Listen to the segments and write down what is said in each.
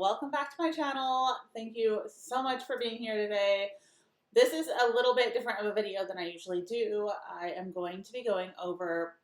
Welcome back to my channel. Thank you so much for being here today. This is a little bit different of a video than I usually do. I am going to be going over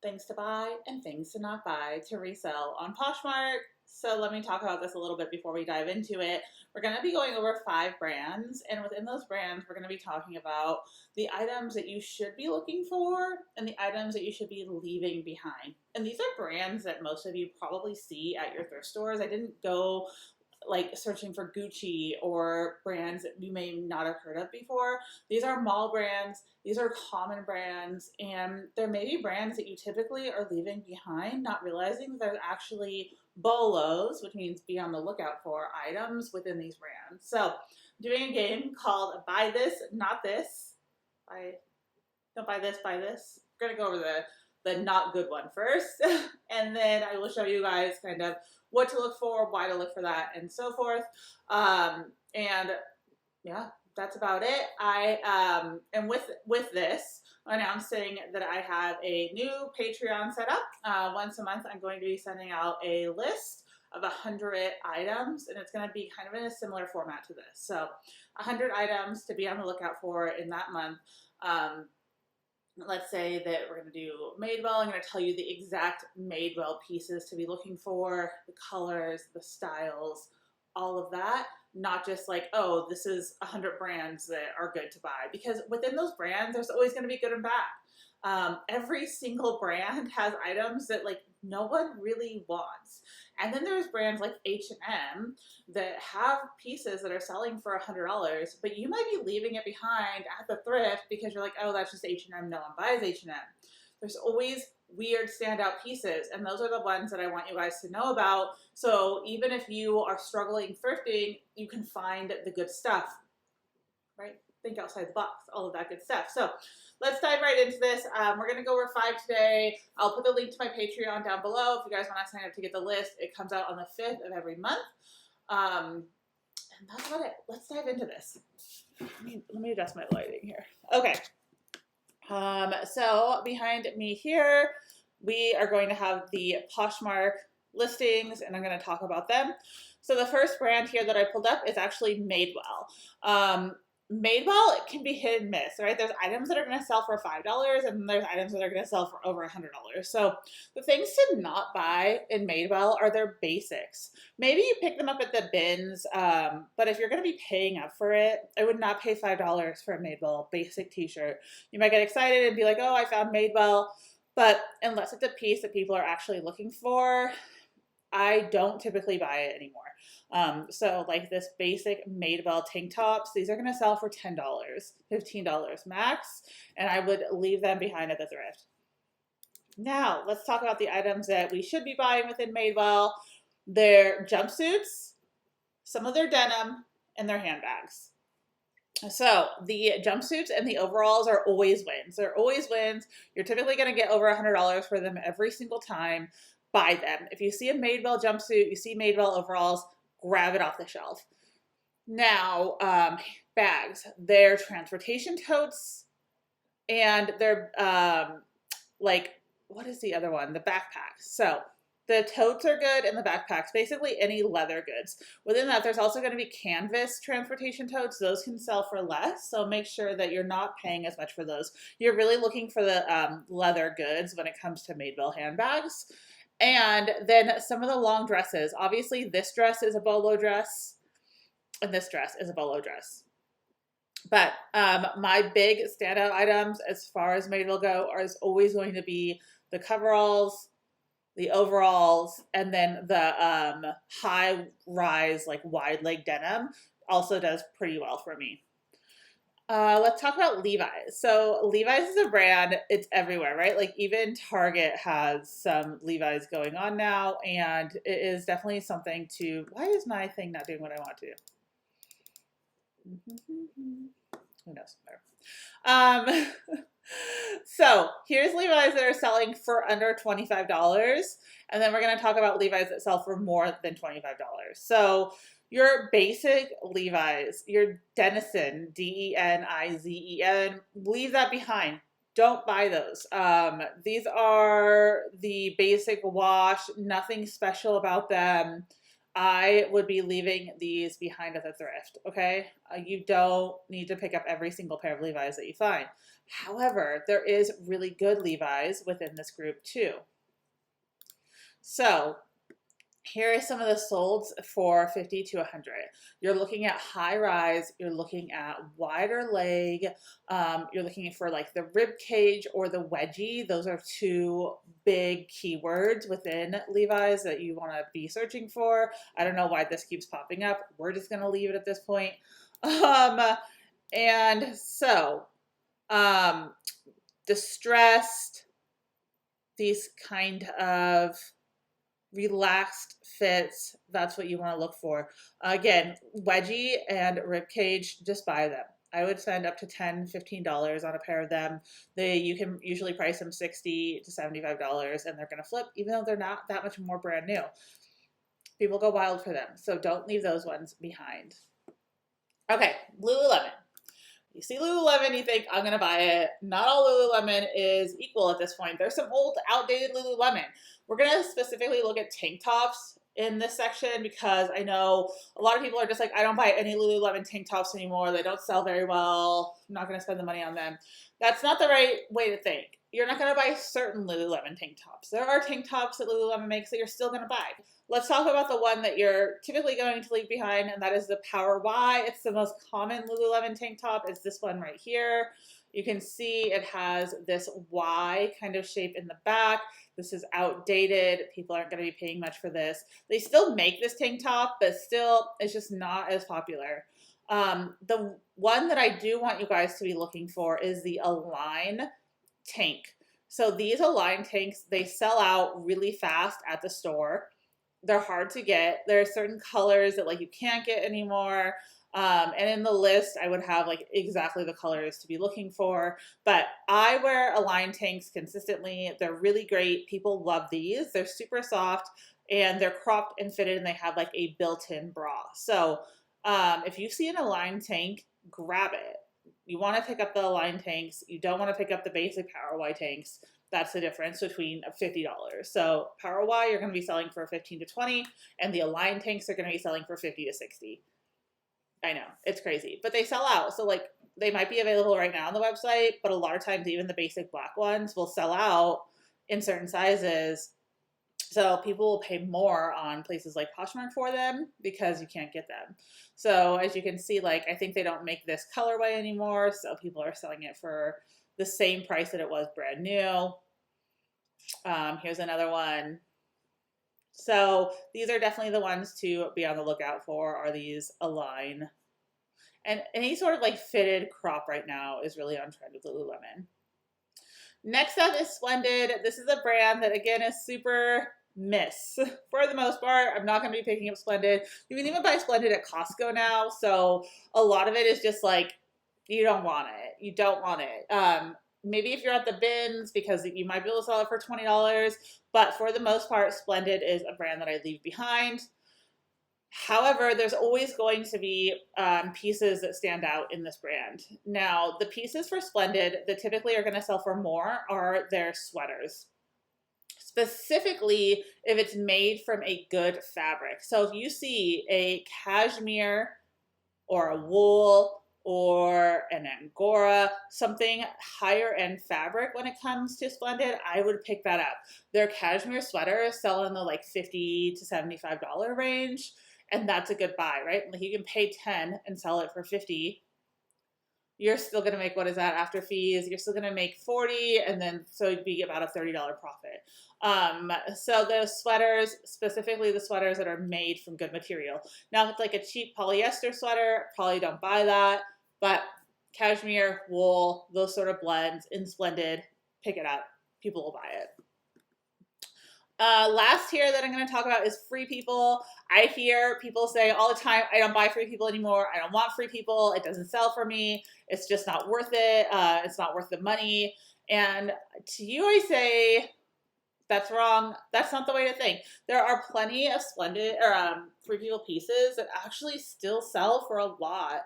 things to buy and things to not buy to resell on Poshmark. So let me talk about this a little bit before we dive into it. We're going to be going over 5 brands, and within those brands, we're going to be talking about the items that you should be looking for and the items that you should be leaving behind. And these are brands that most of you probably see at your thrift stores. I didn't go like searching for Gucci or brands that you may not have heard of before. These are mall brands, these are common brands, and there may be brands that you typically are leaving behind, not realizing that there's actually bolos, which means be on the lookout for items within these brands. So I'm doing a game called Buy This, Not This. Don't buy this, buy this. We're gonna go over the not good one first, and then I will show you guys kind of what to look for, why to look for that, and so forth. And yeah, that's about it. I am with this announcing that I have a new Patreon set up. Once a month, I'm going to be sending out a list of 100 items, and it's going to be kind of in a similar format to this. So 100 items to be on the lookout for in that month. Let's say that we're going to do Madewell. I'm going to tell you the exact Madewell pieces to be looking for, the colors, the styles, all of that. Not just like, oh, this is 100 brands that are good to buy. Because within those brands, there's always going to be good and bad. Every single brand has items that like no one really wants. And then there's brands like H&M that have pieces that are selling for $100, but you might be leaving it behind at the thrift because you're like, oh, that's just H&M. No one buys H&M. There's always weird standout pieces, and those are the ones that I want you guys to know about. So even if you are struggling thrifting, you can find the good stuff, right? Think outside the box, all of that good stuff. So let's dive right into this. We're going to go over 5 today. I'll put the link to my Patreon down below. If you guys want to sign up to get the list, it comes out on the 5th of every month. And that's about it. Let's dive into this. Let me adjust my lighting here. Okay. So behind me here, we are going to have the Poshmark listings, and I'm going to talk about them. So the first brand here that I pulled up is actually Madewell. Madewell, it can be hit and miss, right? There's items that are going to sell for $5, and then there's items that are going to sell for over $100. So the things to not buy in Madewell are their basics. Maybe you pick them up at the bins, but if you're going to be paying up for it, I would not pay $5 for a Madewell basic t-shirt. You might get excited and be like, oh, I found Madewell, but unless it's a piece that people are actually looking for, I don't typically buy it anymore. So like this basic Madewell tank tops, these are going to sell for $10, $15 max, and I would leave them behind at the thrift. Now, let's talk about the items that we should be buying within Madewell. Their jumpsuits, some of their denim, and their handbags. So the jumpsuits and the overalls are always wins. They're always wins. You're typically going to get over $100 for them every single time. Buy them. If you see a Madewell jumpsuit, you see Madewell overalls, grab it off the shelf. Now, bags. They're transportation totes, and they're like, what is the other one? The backpacks. So the totes are good, and the backpacks, basically any leather goods. Within that, there's also going to be canvas transportation totes. Those can sell for less, so make sure that you're not paying as much for those. You're really looking for the leather goods when it comes to Madewell handbags. And then some of the long dresses. Obviously, this dress is a bolo dress, and this dress is a bolo dress. But my big standout items as far as Madewell go is always going to be the coveralls, the overalls, and then the high-rise, like wide-leg denim also does pretty well for me. Let's talk about Levi's. So Levi's is a brand, it's everywhere, right? Like even Target has some Levi's going on now, and it is definitely something to, why is my thing not doing what I want to do? Who knows? So here's Levi's that are selling for under $25, and then we're going to talk about Levi's that sell for more than $25. So your basic Levi's, your Denizen, D-E-N-I-Z-E-N, leave that behind. Don't buy those. These are the basic wash, nothing special about them. I would be leaving these behind at the thrift, okay? You don't need to pick up every single pair of Levi's that you find. However, there is really good Levi's within this group too. So here are some of the solds for 50 to 100. You're looking at high rise, you're looking at wider leg, you're looking for like the rib cage or the wedgie. Those are two big keywords within Levi's that you want to be searching for. I don't know why this keeps popping up. We're just going to leave it at this point. And so, distressed, these kind of relaxed fits, that's what you want to look for. Again, wedgie and ribcage, just buy them. I would spend up to $10, $15 on a pair of them. You can usually price them $60 to $75 and they're going to flip, even though they're not that much more brand new. People go wild for them, so don't leave those ones behind. Okay, Lululemon. You see Lululemon, you think, I'm going to buy it. Not all Lululemon is equal at this point. There's some old, outdated Lululemon. We're going to specifically look at tank tops in this section because I know a lot of people are just like, I don't buy any Lululemon tank tops anymore. They don't sell very well. I'm not going to spend the money on them. That's not the right way to think. You're not going to buy certain Lululemon tank tops. There are tank tops that Lululemon makes that you're still going to buy. Let's talk about the one that you're typically going to leave behind, and that is the Power Y. It's the most common Lululemon tank top. It's this one right here. You can see it has this Y kind of shape in the back. This is outdated. People aren't going to be paying much for this. They still make this tank top, but still it's just not as popular. The one that I do want you guys to be looking for is the Align tank. So these Align tanks, they sell out really fast at the store. They're hard to get. There are certain colors that like you can't get anymore. And in the list, I would have like exactly the colors to be looking for. But I wear Align tanks consistently. They're really great. People love these. They're super soft and they're cropped and fitted and they have like a built-in bra. So if you see an Align tank, grab it. You want to pick up the Align tanks. You don't want to pick up the basic Power Y tanks. That's the difference between $50. So Power Y, you're going to be selling for 15 to 20, and the Align tanks are going to be selling for 50 to 60. I know, it's crazy, but they sell out. So like they might be available right now on the website, but a lot of times even the basic black ones will sell out in certain sizes. So people will pay more on places like Poshmark for them because you can't get them. So as you can see, like I think they don't make this colorway anymore. So people are selling it for the same price that it was brand new. Here's another one. So these are definitely the ones to be on the lookout for, are these Align. And any sort of like fitted crop right now is really on trend with Lululemon. Next up is Splendid. This is a brand that again is super miss for the most part. I'm not going to be picking up Splendid. You can even buy Splendid at Costco now. So a lot of it is just like, you don't want it. You don't want it. Maybe if you're at the bins because you might be able to sell it for $20, but for the most part, Splendid is a brand that I leave behind. However, there's always going to be pieces that stand out in this brand. Now, the pieces for Splendid that typically are going to sell for more are their sweaters. Specifically, if it's made from a good fabric. So if you see a cashmere or a wool or an Angora, something higher end fabric when it comes to Splendid, I would pick that up. Their cashmere sweaters sell in the like $50 to $75 range, and that's a good buy, right? Like you can pay $10 and sell it for $50. You're still going to make, what is that, after fees? You're still going to make $40, and then so it'd be about a $30 profit. So those sweaters, specifically the sweaters that are made from good material. Now, if it's like a cheap polyester sweater, probably don't buy that. But cashmere, wool, those sort of blends in Splendid, pick it up. People will buy it. Last here that I'm going to talk about is Free People. I hear people say all the time, I don't buy Free People anymore. I don't want Free People. It doesn't sell for me. It's just not worth it. It's not worth the money. And to you, I say, that's wrong. That's not the way to think. There are plenty of Splendid or Free People pieces that actually still sell for a lot.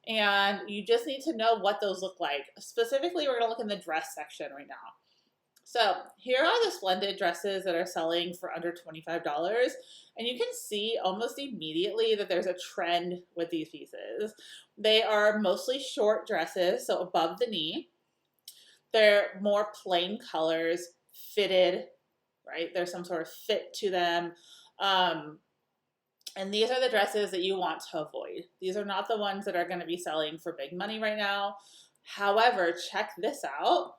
And you just need to know what those look like. Specifically, we're going to look in the dress section right now. So here are the Splendid dresses that are selling for under $25. And you can see almost immediately that there's a trend with these pieces. They are mostly short dresses, so above the knee. They're more plain colors, fitted, right? There's some sort of fit to them. And these are the dresses that you want to avoid. These are not the ones that are going to be selling for big money right now. However, check this out.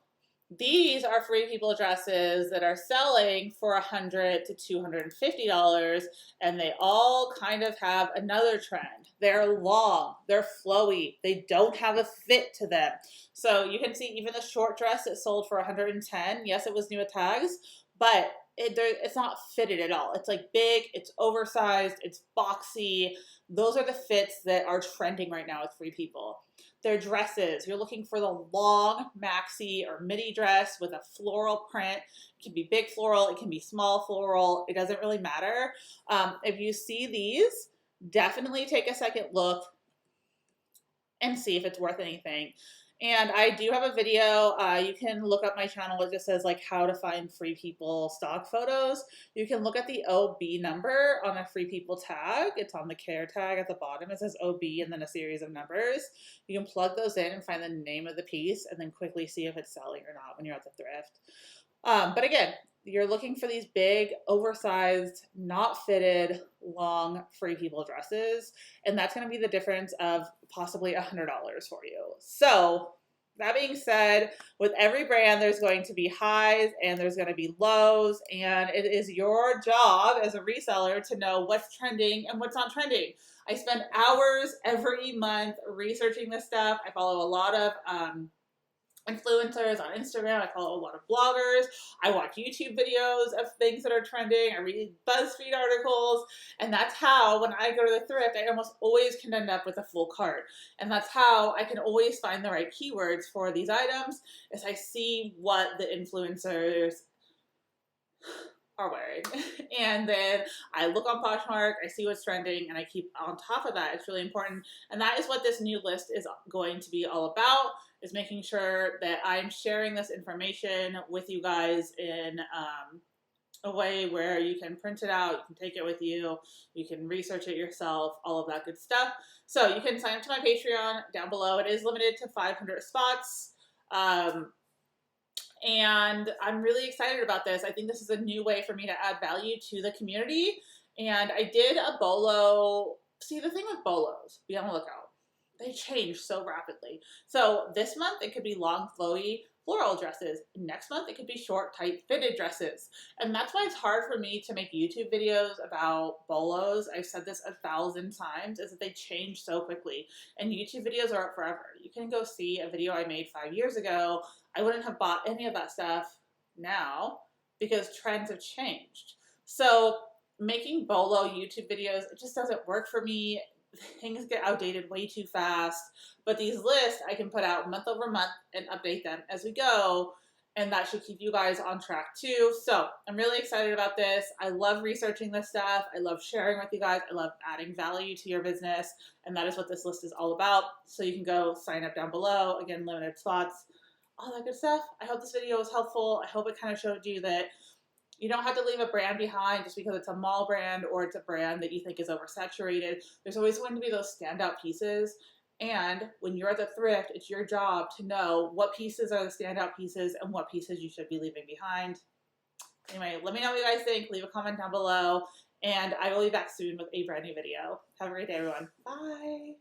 These are Free People dresses that are selling for $100 to $250, and they all kind of have another trend. They're long, they're flowy, they don't have a fit to them. So you can see even the short dress that sold for $110, yes, it was new with tags, but it's not fitted at all. It's like big, it's oversized, it's boxy. Those are the fits that are trending right now with Free People. Their dresses, you're looking for the long maxi or midi dress with a floral print. It can be big floral, it can be small floral, it doesn't really matter. If you see these, definitely take a second look and see if it's worth anything. And I do have a video. You can look up my channel. It just says like how to find Free People stock photos. You can look at the OB number on a Free People tag. It's on the care tag at the bottom. It says OB and then a series of numbers. You can plug those in and find the name of the piece and then quickly see if it's selling or not when you're at the thrift. But again, you're looking for these big, oversized, not fitted, long Free People dresses. And that's going to be the difference of possibly $100 for you. So that being said, with every brand, there's going to be highs and there's going to be lows. And it is your job as a reseller to know what's trending and what's not trending. I spend hours every month researching this stuff. I follow a lot of influencers on Instagram. I follow a lot of bloggers. I watch YouTube videos of things that are trending. I read BuzzFeed articles. And that's how, when I go to the thrift, I almost always can end up with a full cart. And that's how I can always find the right keywords for these items, is I see what the influencers are wearing. And then I look on Poshmark, I see what's trending, and I keep on top of that. It's really important. And that is what this new list is going to be all about, is making sure that I'm sharing this information with you guys in a way where you can print it out, you can take it with you, you can research it yourself, all of that good stuff. So you can sign up to my Patreon down below. It is limited to 500 spots. And I'm really excited about this. I think this is a new way for me to add value to the community. And I did a bolo. See, the thing with bolos, be on the lookout. They change so rapidly. So this month, it could be long, flowy, floral dresses. Next month, it could be short, tight, fitted dresses. And that's why it's hard for me to make YouTube videos about bolos. I've said this 1,000 times, is that they change so quickly. And YouTube videos are up forever. You can go see a video I made 5 years ago. I wouldn't have bought any of that stuff now because trends have changed. So making bolo YouTube videos, it just doesn't work for me. Things get outdated way too fast. But these lists I can put out month over month and update them as we go. And that should keep you guys on track too. So I'm really excited about this. I love researching this stuff. I love sharing with you guys. I love adding value to your business. And that is what this list is all about. So you can go sign up down below. Again, limited spots, all that good stuff. I hope this video was helpful. I hope it kind of showed you that you don't have to leave a brand behind just because it's a mall brand or it's a brand that you think is oversaturated. There's always going to be those standout pieces. And when you're at the thrift, it's your job to know what pieces are the standout pieces and what pieces you should be leaving behind. Anyway, let me know what you guys think. Leave a comment down below. And I will be back soon with a brand new video. Have a great day, everyone. Bye.